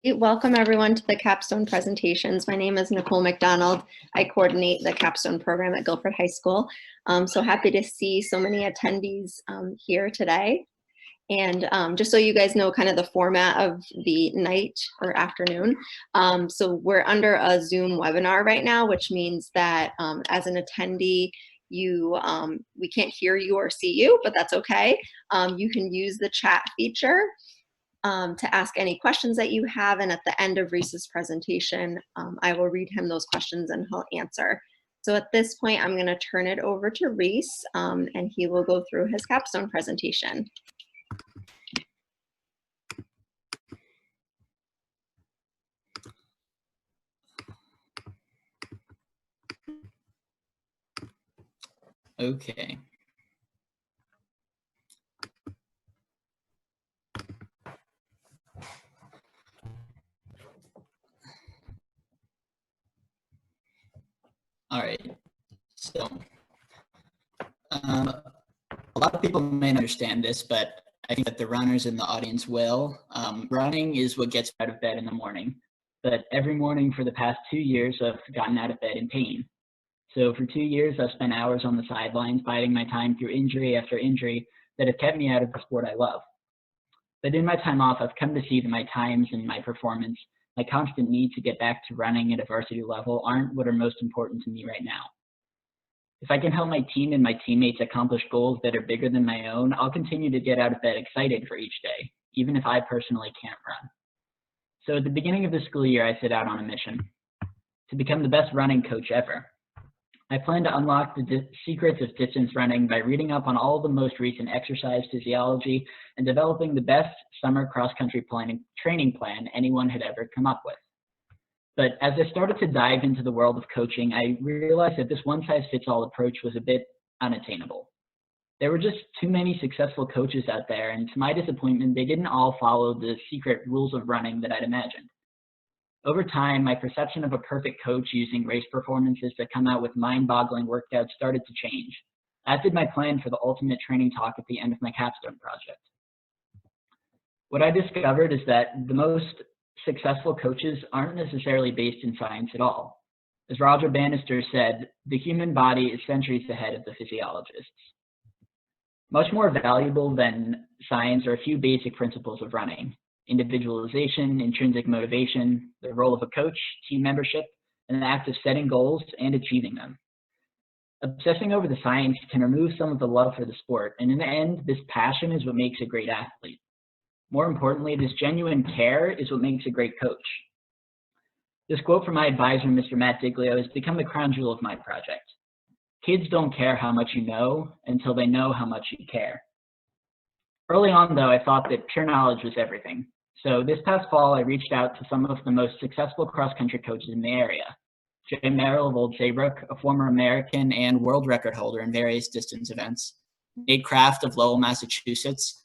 Welcome everyone to the Capstone presentations. My name is Nicole McDonald. I coordinate the Capstone program at Guilford High School. So happy to see so many attendees here today. And just so you guys know kind of the format of the night or afternoon. So we're under a Zoom webinar right now, which means that as an attendee, we can't hear you or see you, but that's okay. You can use the chat feature to ask any questions that you have, and at the end of Reese's presentation, I will read him those questions and he'll answer. So at this point, I'm going to turn it over to Reese, and he will go through his capstone presentation. Okay. All right, so a lot of people may not understand this, but I think that the runners in the audience will. Running is what gets me out of bed in the morning, but every morning for the past 2 years, I've gotten out of bed in pain. So for 2 years, I've spent hours on the sidelines, biding my time through injury after injury that have kept me out of the sport I love. But in my time off, I've come to see that my times and my performance, my constant need to get back to running at a varsity level aren't what are most important to me right now. If I can help my team and my teammates accomplish goals that are bigger than my own, I'll continue to get out of bed excited for each day, even if I personally can't run. So at the beginning of the school year, I set out on a mission to become the best running coach ever. I plan to unlock the secrets of distance running by reading up on all the most recent exercise physiology and developing the best summer cross-country training plan anyone had ever come up with. But as I started to dive into the world of coaching, I realized that this one-size-fits-all approach was a bit unattainable. There were just too many successful coaches out there, and to my disappointment, they didn't all follow the secret rules of running that I'd imagined. Over time, my perception of a perfect coach using race performances that come out with mind-boggling workouts started to change, as did my plan for the ultimate training talk at the end of my capstone project. What I discovered is that the most successful coaches aren't necessarily based in science at all. As Roger Bannister said, the human body is centuries ahead of the physiologists. Much more valuable than science are a few basic principles of running: individualization, intrinsic motivation, the role of a coach, team membership, and the act of setting goals and achieving them. Obsessing over the science can remove some of the love for the sport, and in the end, this passion is what makes a great athlete. More importantly, this genuine care is what makes a great coach. This quote from my advisor, Mr. Matt Diglio, has become the crown jewel of my project. Kids don't care how much you know until they know how much you care. Early on, though, I thought that pure knowledge was everything. So this past fall, I reached out to some of the most successful cross-country coaches in the area. Jay Merrill of Old Saybrook, a former American and world record holder in various distance events. Nate Kraft of Lowell, Massachusetts,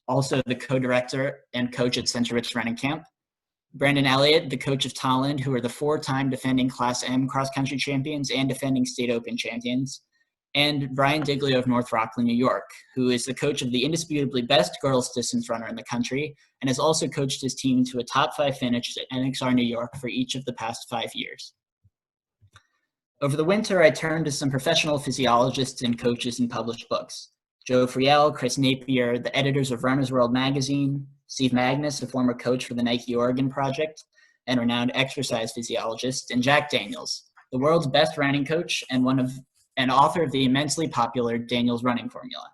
also the co-director and coach at Central Ridge Running Camp. Brandon Elliott, the coach of Tolland, who are the 4-time defending Class M cross-country champions and defending State Open champions. And Brian Diglio of North Rockland, New York, who is the coach of the indisputably best girls distance runner in the country and has also coached his team to a top 5 finish at NXR New York for each of the past 5 years. Over the winter, I turned to some professional physiologists and coaches and published books. Joe Friel, Chris Napier, the editors of Runner's World magazine, Steve Magnus, a former coach for the Nike Oregon Project and renowned exercise physiologist, and Jack Daniels, the world's best running coach and author of the immensely popular Daniels Running Formula.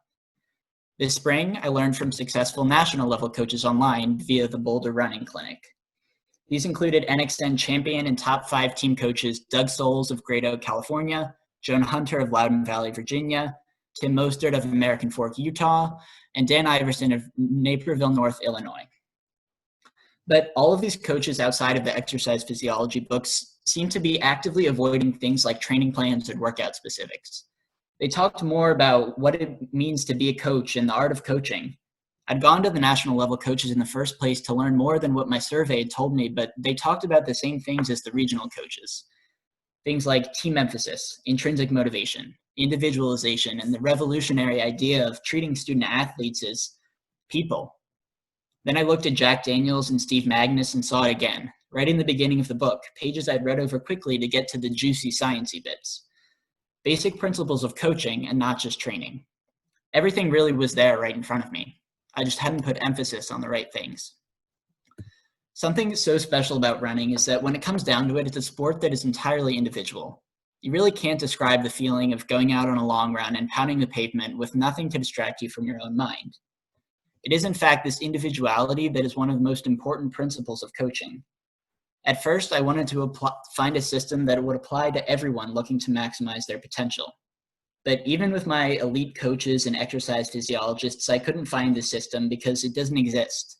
This spring, I learned from successful national level coaches online via the Boulder Running Clinic. These included NXN champion and top 5 team coaches Doug Souls of Great Oak, California, Joan Hunter of Loudoun Valley, Virginia, Tim Mostert of American Fork, Utah, and Dan Iverson of Naperville North, Illinois. But all of these coaches outside of the exercise physiology books seem to be actively avoiding things like training plans and workout specifics. They talked more about what it means to be a coach and the art of coaching. I'd gone to the national level coaches in the first place to learn more than what my survey had told me, but they talked about the same things as the regional coaches. Things like team emphasis, intrinsic motivation, individualization, and the revolutionary idea of treating student athletes as people. Then I looked at Jack Daniels and Steve Magnus and saw it again, right in the beginning of the book, pages I'd read over quickly to get to the juicy sciencey bits. Basic principles of coaching and not just training. Everything really was there right in front of me. I just hadn't put emphasis on the right things. Something so special about running is that when it comes down to it, it's a sport that is entirely individual. You really can't describe the feeling of going out on a long run and pounding the pavement with nothing to distract you from your own mind. It is, in fact, this individuality that is one of the most important principles of coaching. At first, I wanted to find a system that would apply to everyone looking to maximize their potential. But even with my elite coaches and exercise physiologists, I couldn't find this system because it doesn't exist.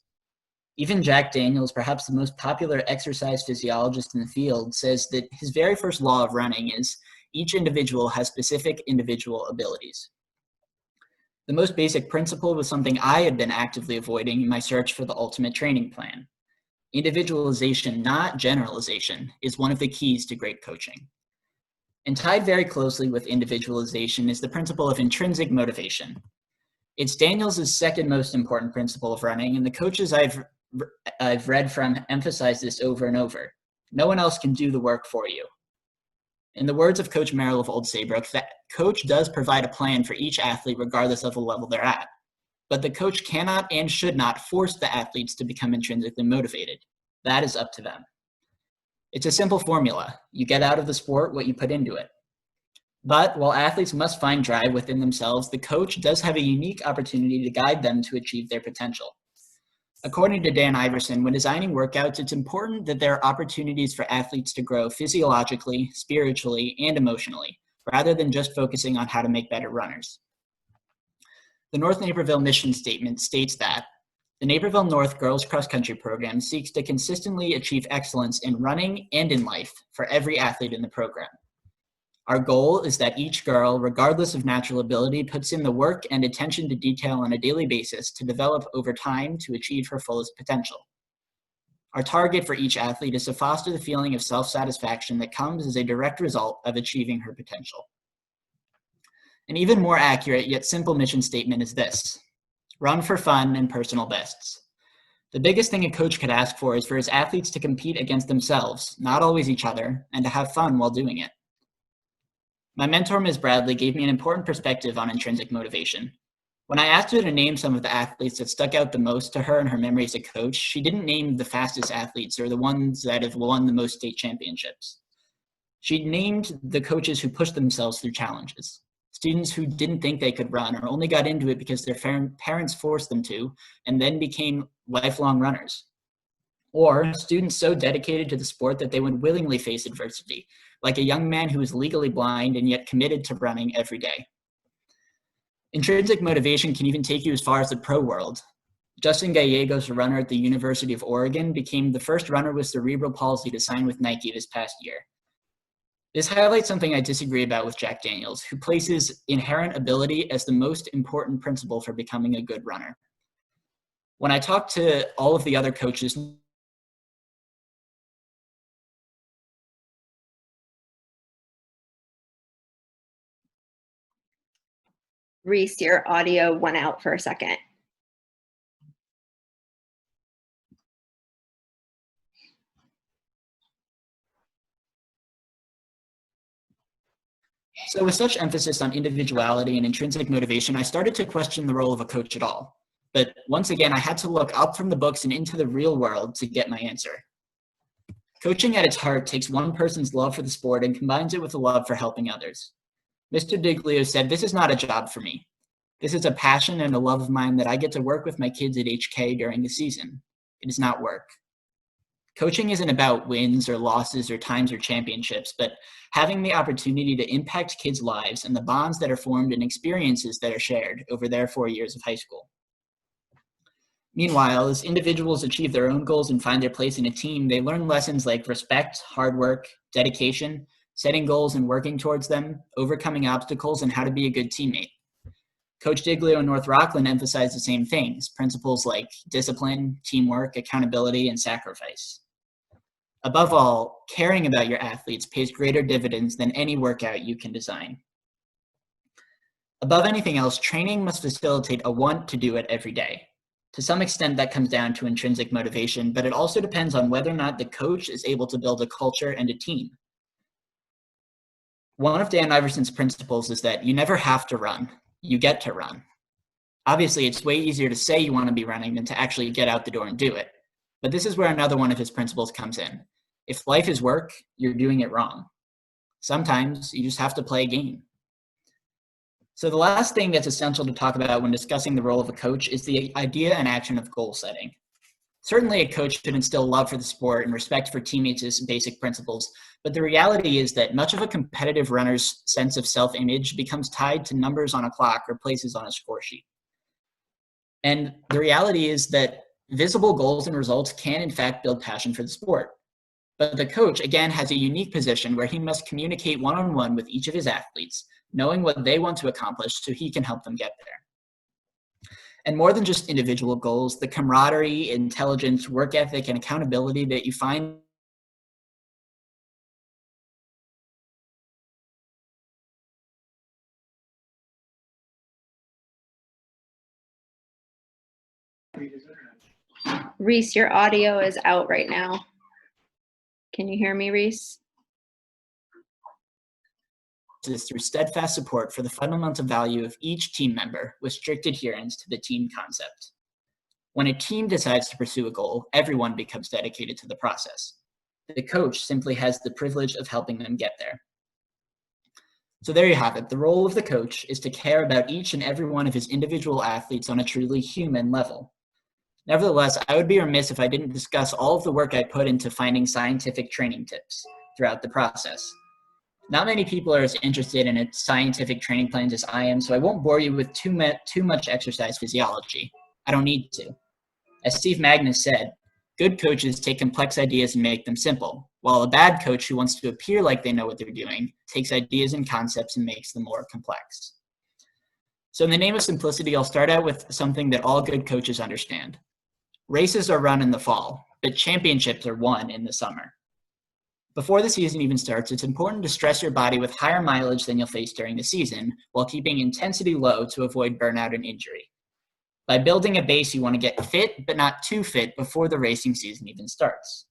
Even Jack Daniels, perhaps the most popular exercise physiologist in the field, says that his very first law of running is each individual has specific individual abilities. The most basic principle was something I had been actively avoiding in my search for the ultimate training plan. Individualization, not generalization, is one of the keys to great coaching. And tied very closely with individualization is the principle of intrinsic motivation. It's Daniels' second most important principle of running, and the coaches I've read from emphasize this over and over. No one else can do the work for you. In the words of Coach Merrill of Old Saybrook, that coach does provide a plan for each athlete regardless of the level they're at. But the coach cannot and should not force the athletes to become intrinsically motivated. That is up to them. It's a simple formula. You get out of the sport what you put into it. But while athletes must find drive within themselves, the coach does have a unique opportunity to guide them to achieve their potential. According to Dan Iverson, when designing workouts, it's important that there are opportunities for athletes to grow physiologically, spiritually, and emotionally, rather than just focusing on how to make better runners. The North Naperville mission statement states that the Naperville North Girls Cross Country Program seeks to consistently achieve excellence in running and in life for every athlete in the program. Our goal is that each girl, regardless of natural ability, puts in the work and attention to detail on a daily basis to develop over time to achieve her fullest potential. Our target for each athlete is to foster the feeling of self-satisfaction that comes as a direct result of achieving her potential. An even more accurate yet simple mission statement is this: run for fun and personal bests. The biggest thing a coach could ask for is for his athletes to compete against themselves, not always each other, and to have fun while doing it. My mentor, Ms. Bradley, gave me an important perspective on intrinsic motivation. When I asked her to name some of the athletes that stuck out the most to her in her memory as a coach, she didn't name the fastest athletes or the ones that have won the most state championships. She named the coaches who pushed themselves through challenges, students who didn't think they could run or only got into it because their parents forced them to, and then became lifelong runners. Or students so dedicated to the sport that they would willingly face adversity, like a young man who was legally blind and yet committed to running every day. Intrinsic motivation can even take you as far as the pro world. Justin Gallegos, a runner at the University of Oregon, became the first runner with cerebral palsy to sign with Nike this past year. This highlights something I disagree about with Jack Daniels, who places inherent ability as the most important principle for becoming a good runner. When I talk to all of the other coaches, Reese, your audio went out for a second. So with such emphasis on individuality and intrinsic motivation, I started to question the role of a coach at all. But once again, I had to look up from the books and into the real world to get my answer. Coaching at its heart takes one person's love for the sport and combines it with a love for helping others. Mr. Diglio said, "This is not a job for me. This is a passion and a love of mine that I get to work with my kids at HK during the season. It is not work." Coaching isn't about wins or losses or times or championships, but having the opportunity to impact kids' lives and the bonds that are formed and experiences that are shared over their 4 years of high school. Meanwhile, as individuals achieve their own goals and find their place in a team, they learn lessons like respect, hard work, dedication, setting goals and working towards them, overcoming obstacles, and how to be a good teammate. Coach Diglio in North Rockland emphasized the same things, principles like discipline, teamwork, accountability, and sacrifice. Above all, caring about your athletes pays greater dividends than any workout you can design. Above anything else, training must facilitate a want to do it every day. To some extent, that comes down to intrinsic motivation, but it also depends on whether or not the coach is able to build a culture and a team. One of Dan Iverson's principles is that you never have to run, you get to run. Obviously, it's way easier to say you want to be running than to actually get out the door and do it. But this is where another one of his principles comes in. If life is work, you're doing it wrong. Sometimes you just have to play a game. So the last thing that's essential to talk about when discussing the role of a coach is the idea and action of goal setting. Certainly, a coach should instill love for the sport and respect for teammates as basic principles, but the reality is that much of a competitive runner's sense of self-image becomes tied to numbers on a clock or places on a score sheet. And the reality is that visible goals and results can, in fact, build passion for the sport. But the coach, again, has a unique position where he must communicate one-on-one with each of his athletes, knowing what they want to accomplish so he can help them get there. And more than just individual goals, the camaraderie, intelligence, work ethic, and accountability that you find Reese, your audio is out right now. Can you hear me, Reese? is through steadfast support for the fundamental value of each team member with strict adherence to the team concept. When a team decides to pursue a goal, everyone becomes dedicated to the process. The coach simply has the privilege of helping them get there. So there you have it. The role of the coach is to care about each and every one of his individual athletes on a truly human level. Nevertheless, I would be remiss if I didn't discuss all of the work I put into finding scientific training tips throughout the process. Not many people are as interested in scientific training plans as I am, so I won't bore you with too much exercise physiology. I don't need to. As Steve Magnus said, good coaches take complex ideas and make them simple, while a bad coach who wants to appear like they know what they're doing takes ideas and concepts and makes them more complex. So in the name of simplicity, I'll start out with something that all good coaches understand. Races are run in the fall, but championships are won in the summer. Before the season even starts, it's important to stress your body with higher mileage than you'll face during the season, while keeping intensity low to avoid burnout and injury. By building a base, you want to get fit, but not too fit before the racing season even starts.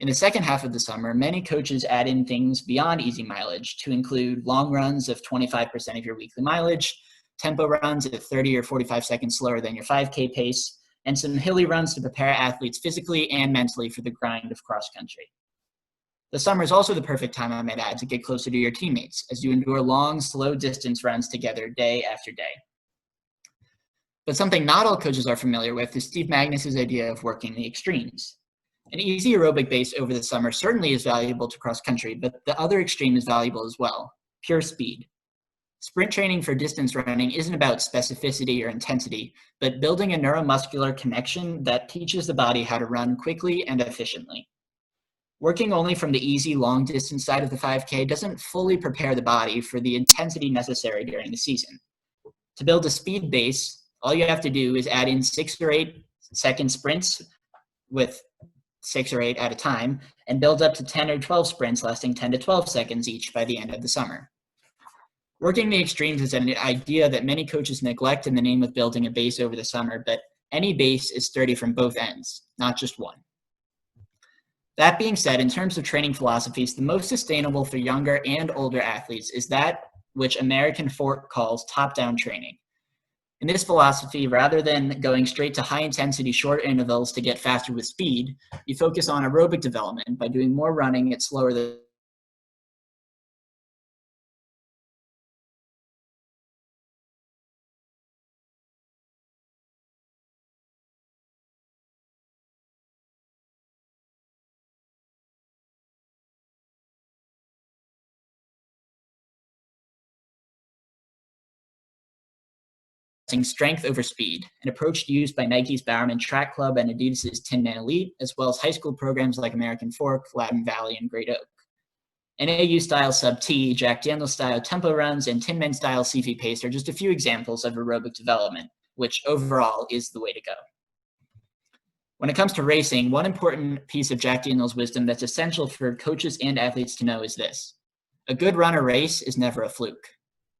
In the second half of the summer, many coaches add in things beyond easy mileage to include long runs of 25% of your weekly mileage, tempo runs at 30 or 45 seconds slower than your 5K pace, and some hilly runs to prepare athletes physically and mentally for the grind of cross country. The summer is also the perfect time, I might add, to get closer to your teammates as you endure long, slow distance runs together day after day. But something not all coaches are familiar with is Steve Magnus's idea of working the extremes. An easy aerobic base over the summer certainly is valuable to cross country, but the other extreme is valuable as well, pure speed. Sprint training for distance running isn't about specificity or intensity, but building a neuromuscular connection that teaches the body how to run quickly and efficiently. Working only from the easy long distance side of the 5K doesn't fully prepare the body for the intensity necessary during the season. To build a speed base, all you have to do is add in 6 or 8 second sprints with 6 or 8 at a time and build up to 10 or 12 sprints lasting 10 to 12 seconds each by the end of the summer. Working the extremes is an idea that many coaches neglect in the name of building a base over the summer, but any base is sturdy from both ends, not just one. That being said, in terms of training philosophies, the most sustainable for younger and older athletes is that which American Fork calls top-down training. In this philosophy, rather than going straight to high-intensity short intervals to get faster with speed, you focus on aerobic development by doing more running at slower than strength over speed, an approach used by Nike's Bowerman Track Club and Adidas's Tin Man Elite, as well as high school programs like American Fork, Loudoun Valley, and Great Oak. NAU-style sub-T, Jack Daniels-style tempo runs, and Tin Man-style CV pace are just a few examples of aerobic development, which overall is the way to go. When it comes to racing, one important piece of Jack Daniels' wisdom that's essential for coaches and athletes to know is this: a good run or race is never a fluke.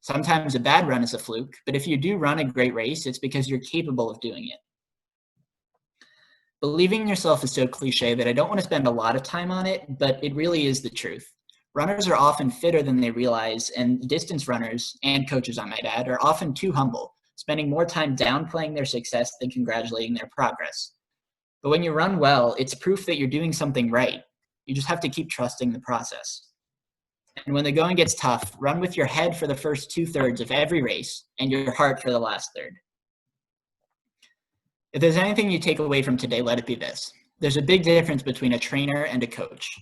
Sometimes a bad run is a fluke, but if you do run a great race, it's because you're capable of doing it. Believing in yourself is so cliche that I don't want to spend a lot of time on it, but it really is the truth. Runners are often fitter than they realize, and distance runners, and coaches I might add, are often too humble, spending more time downplaying their success than congratulating their progress. But when you run well, it's proof that you're doing something right. You just have to keep trusting the process. And when the going gets tough, run with your head for the first 2/3 of every race and your heart for the last third. If there's anything you take away from today, let it be this. There's a big difference between a trainer and a coach.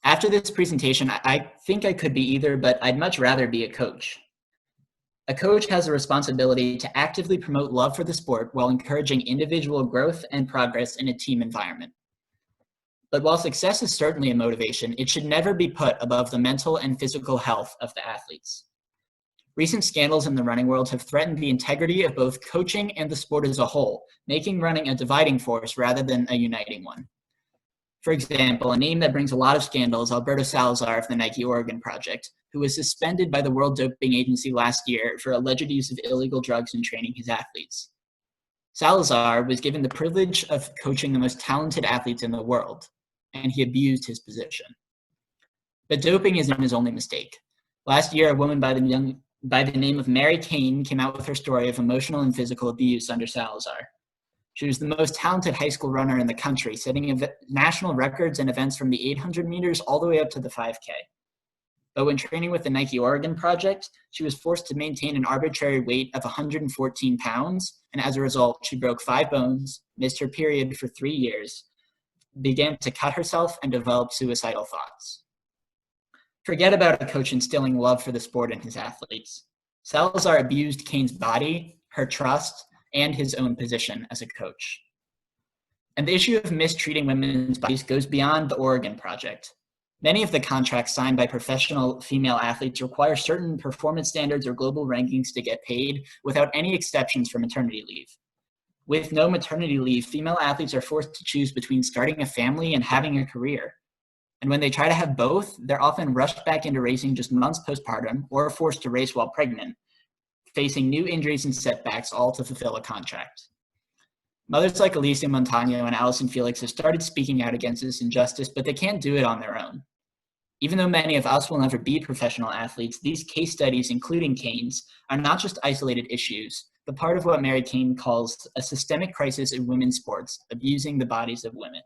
After this presentation, I think I could be either, but I'd much rather be a coach. A coach has a responsibility to actively promote love for the sport while encouraging individual growth and progress in a team environment. But while success is certainly a motivation, it should never be put above the mental and physical health of the athletes. Recent scandals in the running world have threatened the integrity of both coaching and the sport as a whole, making running a dividing force rather than a uniting one. For example, a name that brings a lot of scandals, Alberto Salazar of the Nike Oregon Project, who was suspended by the World Doping Agency last year for alleged use of illegal drugs in training his athletes. Salazar was given the privilege of coaching the most talented athletes in the world, and he abused his position. But doping isn't his only mistake. Last year, a woman by the name of Mary Kane came out with her story of emotional and physical abuse under Salazar. She was the most talented high school runner in the country, setting national records and events from the 800 meters all the way up to the 5K. But when training with the Nike Oregon Project, she was forced to maintain an arbitrary weight of 114 pounds, and as a result, she broke 5 bones, missed her period for 3 years, began to cut herself, and developed suicidal thoughts. Forget about a coach instilling love for the sport in his athletes. Salazar abused Kane's body, her trust, and his own position as a coach. And the issue of mistreating women's bodies goes beyond the Oregon Project. Many of the contracts signed by professional female athletes require certain performance standards or global rankings to get paid without any exceptions for maternity leave. With no maternity leave, female athletes are forced to choose between starting a family and having a career. And when they try to have both, they're often rushed back into racing just months postpartum or forced to race while pregnant, facing new injuries and setbacks, all to fulfill a contract. Mothers like Alicia Montano and Allison Felix have started speaking out against this injustice, but they can't do it on their own. Even though many of us will never be professional athletes, these case studies, including Kane's, are not just isolated issues, but part of what Mary Kane calls a systemic crisis in women's sports, abusing the bodies of women.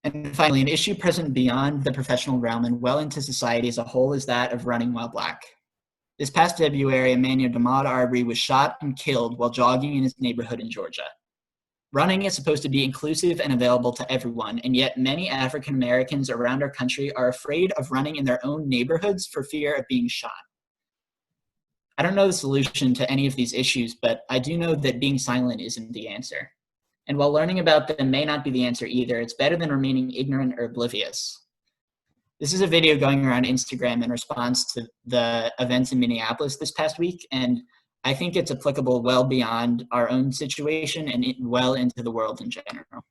And finally, an issue present beyond the professional realm and well into society as a whole is that of running while Black. This past February, a man named Ahmaud Arbery was shot and killed while jogging in his neighborhood in Georgia. Running is supposed to be inclusive and available to everyone, and yet many African Americans around our country are afraid of running in their own neighborhoods for fear of being shot. I don't know the solution to any of these issues, but I do know that being silent isn't the answer. And while learning about them may not be the answer either, it's better than remaining ignorant or oblivious. This is a video going around Instagram in response to the events in Minneapolis this past week, and I think it's applicable well beyond our own situation and well into the world in general.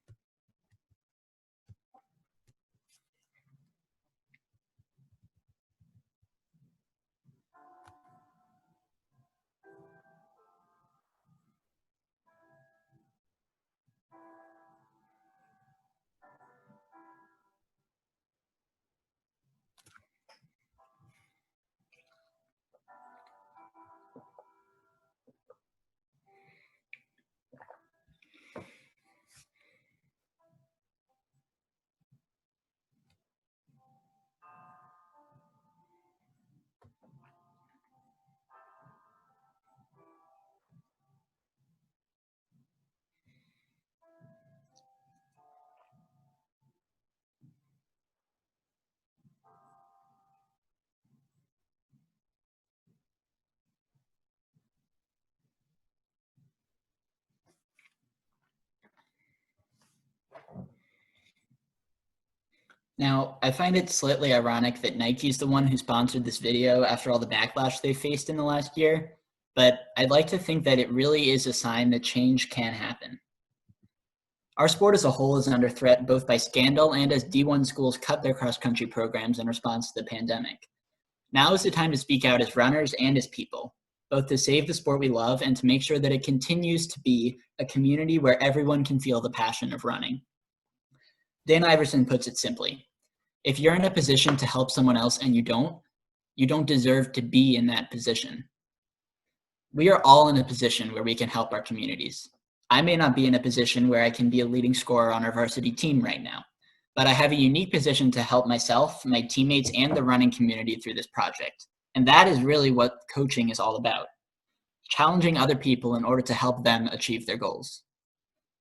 Now, I find it slightly ironic that Nike's the one who sponsored this video after all the backlash they faced in the last year, but I'd like to think that it really is a sign that change can happen. Our sport as a whole is under threat both by scandal and as D1 schools cut their cross-country programs in response to the pandemic. Now is the time to speak out as runners and as people. both to save the sport we love and to make sure that it continues to be a community where everyone can feel the passion of running. Dan Iverson puts it simply: if you're in a position to help someone else and you don't deserve to be in that position. We are all in a position where we can help our communities. I may not be in a position where I can be a leading scorer on our varsity team right now, but I have a unique position to help myself, my teammates, and the running community through this project. And that is really what coaching is all about: challenging other people in order to help them achieve their goals.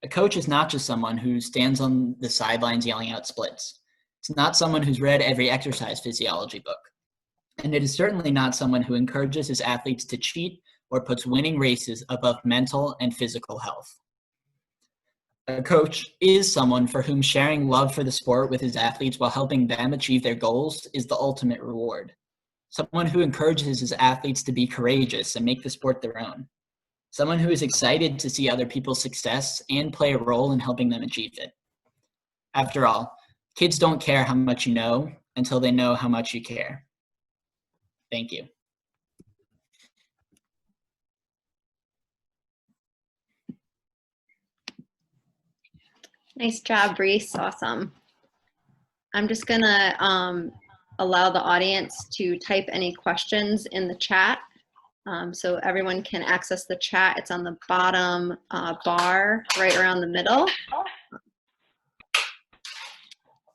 A coach is not just someone who stands on the sidelines yelling out splits. It's not someone who's read every exercise physiology book. And it is certainly not someone who encourages his athletes to cheat or puts winning races above mental and physical health. A coach is someone for whom sharing love for the sport with his athletes while helping them achieve their goals is the ultimate reward. Someone who encourages his athletes to be courageous and make the sport their own. Someone who is excited to see other people's success and play a role in helping them achieve it. After all, kids don't care how much you know until they know how much you care. Thank you. Nice job, Reese. Awesome. I'm just gonna allow the audience to type any questions in the chat. So everyone can access the chat. It's on the bottom bar right around the middle.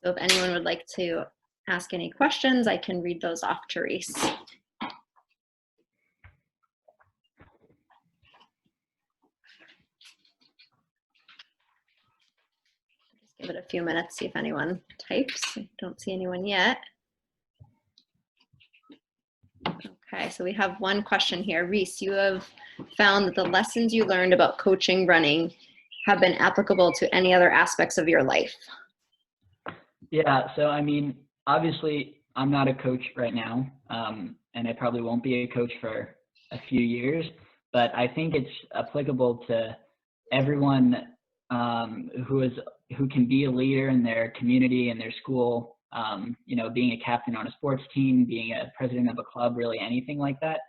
So if anyone would like to ask any questions, I can read those off to Reese. Just give it a few minutes, see if anyone types. I don't see anyone yet. Okay, so we have one question here. Reese, you have found that the lessons you learned about coaching running have been applicable to any other aspects of your life. Yeah, so I mean, obviously I'm not a coach right now, and I probably won't be a coach for a few years, but I think it's applicable to everyone who can be a leader in their community and their school. You know, being a captain on a sports team, being a president of a club, really anything like that.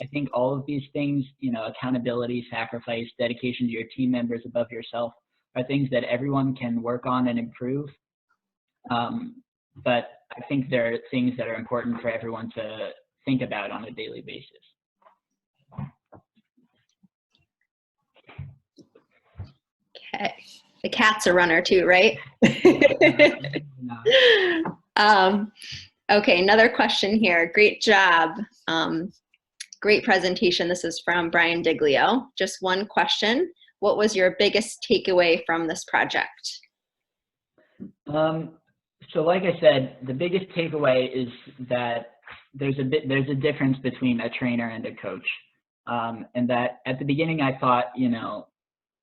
I think all of these things, you know, accountability, sacrifice, dedication to your team members above yourself, are things that everyone can work on and improve. But I think there are things that are important for everyone to think about on a daily basis. Okay. The cat's a runner too, right? Okay, another question here. Great job. Great presentation. This is from Brian Diglio. Just one question. What was your biggest takeaway from this project? So like I said, the biggest takeaway is that there's a difference between a trainer and a coach. And that at the beginning I thought, you know,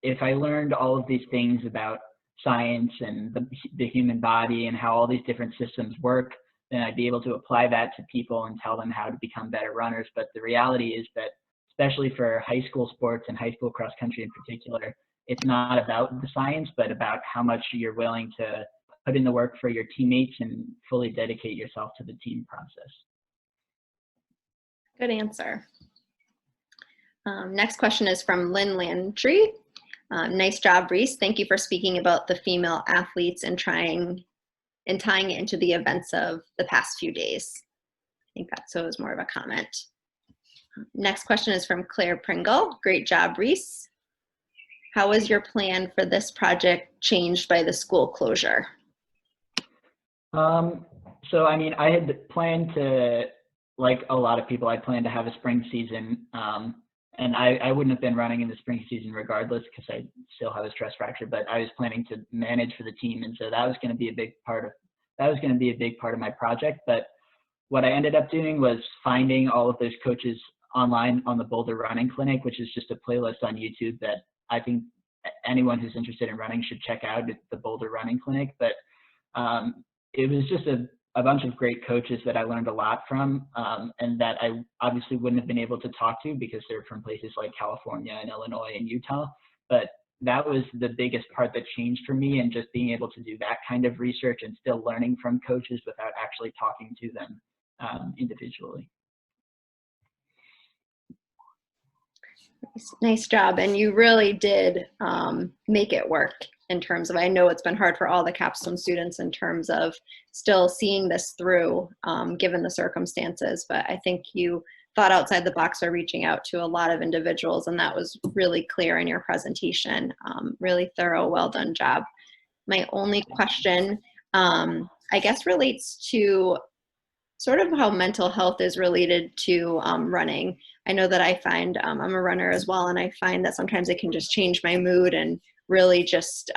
if I learned all of these things about science and the human body and how all these different systems work, then I'd be able to apply that to people and tell them how to become better runners. But the reality is that, especially for high school sports and high school cross country in particular, it's not about the science, but about how much you're willing to put in the work for your teammates and fully dedicate yourself to the team process. Good answer. Next question is from Lynn Landry. Nice job, Reese. Thank you for speaking about the female athletes and tying it into the events of the past few days. I think that so is more of a comment. Next question is from Claire Pringle. Great job, Reese. How was your plan for this project changed by the school closure? So, I mean, I had planned to, like a lot of people, I planned to have a spring season. And I wouldn't have been running in the spring season regardless because I still have a stress fracture, but I was planning to manage for the team. And so that was going to be a big part of my project. But what I ended up doing was finding all of those coaches online on the Boulder Running Clinic, which is just a playlist on YouTube that I think anyone who's interested in running should check out. It's the Boulder Running Clinic. But it was just a bunch of great coaches that I learned a lot from, and that I obviously wouldn't have been able to talk to because they're from places like California and Illinois and Utah. But that was the biggest part that changed for me, and just being able to do that kind of research and still learning from coaches without actually talking to them individually. Nice job. And you really did make it work in terms of, I know it's been hard for all the Capstone students in terms of still seeing this through given the circumstances, but I think you thought outside the box by reaching out to a lot of individuals, and that was really clear in your presentation. Really thorough, well done job. My only question, I guess, relates to sort of how mental health is related to running. I know that I find, I'm a runner as well, and I find that sometimes it can just change my mood and really just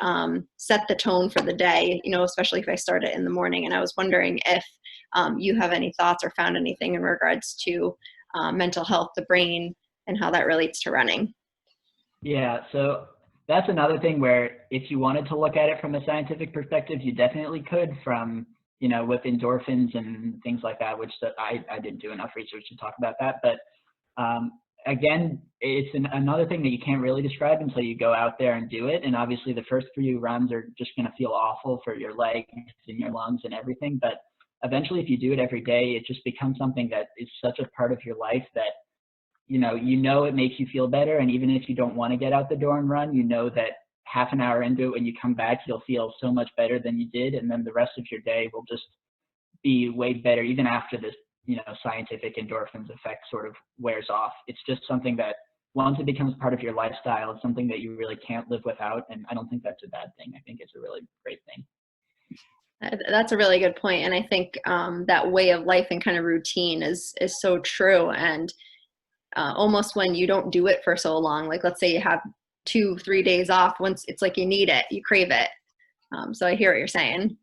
set the tone for the day, you know, especially if I start it in the morning. And I was wondering if you have any thoughts or found anything in regards to mental health, the brain, and how that relates to running. Yeah, so that's another thing where if you wanted to look at it from a scientific perspective, you definitely could from, you know, with endorphins and things like that, which I didn't do enough research to talk about that. But again, it's another thing that you can't really describe until you go out there and do it. And obviously the first few runs are just going to feel awful for your legs and your lungs and everything. But eventually, if you do it every day, it just becomes something that is such a part of your life that, you know it makes you feel better. And even if you don't want to get out the door and run, you know that half an hour into it, when you come back, you'll feel so much better than you did. And then the rest of your day will just be way better, even after this, you know, scientific endorphins effect sort of wears off. It's just something that once it becomes part of your lifestyle, it's something that you really can't live without. And I don't think that's a bad thing. I think it's a really great thing. That's a really good point. And I think that way of life and kind of routine is so true. And almost when you don't do it for so long, like let's say you have 2-3 days off, once it's like you need it, you crave it. So I hear what you're saying.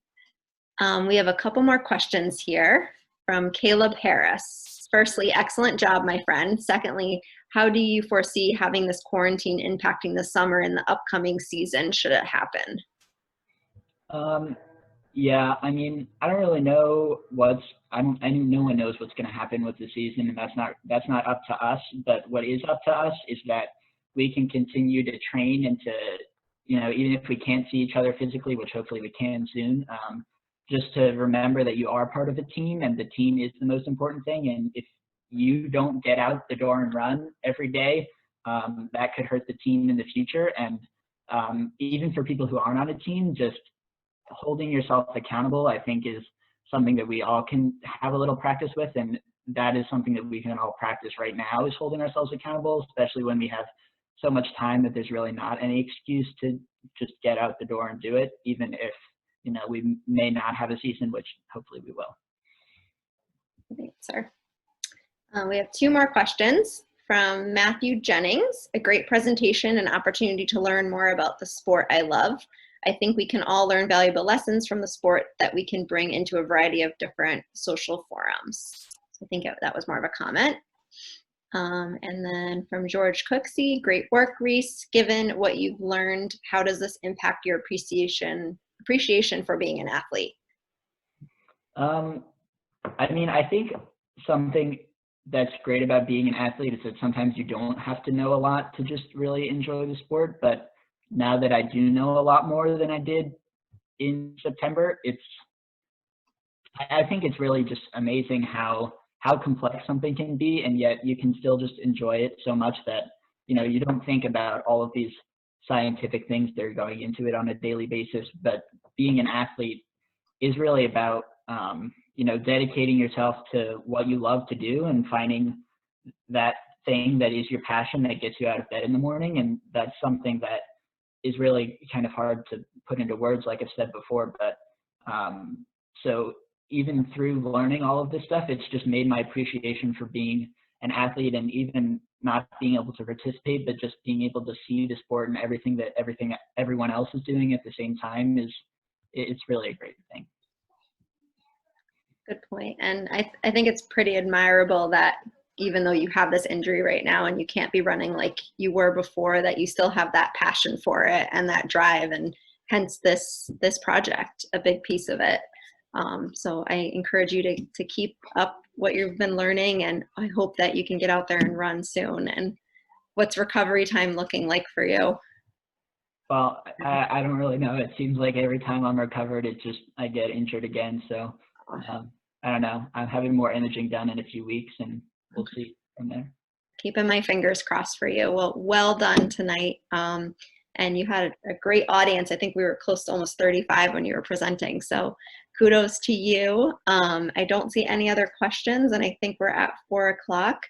We have a couple more questions here from Caleb Harris. Firstly, excellent job, my friend. Secondly, how do you foresee having this quarantine impacting the summer and the upcoming season should it happen? Yeah, I mean, I don't really know no one knows what's going to happen with the season, and that's not up to us. But what is up to us is that we can continue to train and to, you know, even if we can't see each other physically, which hopefully we can soon, just to remember that you are part of a team and the team is the most important thing. And if you don't get out the door and run every day, that could hurt the team in the future. And even for people who aren't on a team, just holding yourself accountable, I think, is something that we all can have a little practice with. And that is something that we can all practice right now, is holding ourselves accountable, especially when we have so much time that there's really not any excuse to just get out the door and do it, even if, you know, we may not have a season, which hopefully we will. Thanks, sir. We have 2 more questions from Matthew Jennings. A great presentation and opportunity to learn more about the sport I love. I think we can all learn valuable lessons from the sport that we can bring into a variety of different social forums. So I think that was more of a comment. And then from George Cooksey, great work, Reese. Given what you've learned, how does this impact your appreciation for being an athlete? I mean, I think something that's great about being an athlete is that sometimes you don't have to know a lot to just really enjoy the sport. But now that I do know a lot more than I did in September, I think it's really just amazing how complex something can be, and yet you can still just enjoy it so much that, you know, you don't think about all of these scientific things that are going into it on a daily basis. But being an athlete is really about, you know, dedicating yourself to what you love to do and finding that thing that is your passion that gets you out of bed in the morning. And that's something that is really kind of hard to put into words, like I've said before. But so even through learning all of this stuff, it's just made my appreciation for being an athlete, and even not being able to participate, but just being able to see the sport and everything everyone else is doing at the same time, it's really a great thing. Good point. And I think it's pretty admirable that even though you have this injury right now and you can't be running like you were before, that you still have that passion for it and that drive, and hence this project, a big piece of it. So I encourage you to keep up what you've been learning, and I hope that you can get out there and run soon. And what's recovery time looking like for you? Well, I don't really know. It seems like every time I'm recovered, I get injured again. So I don't know. I'm having more imaging done in a few weeks, and we'll see from there. keeping my fingers crossed for you. Well done tonight. And you had a great audience. I think we were close to almost 35 when you were presenting. So kudos to you. I don't see any other questions, and I think we're at 4 o'clock.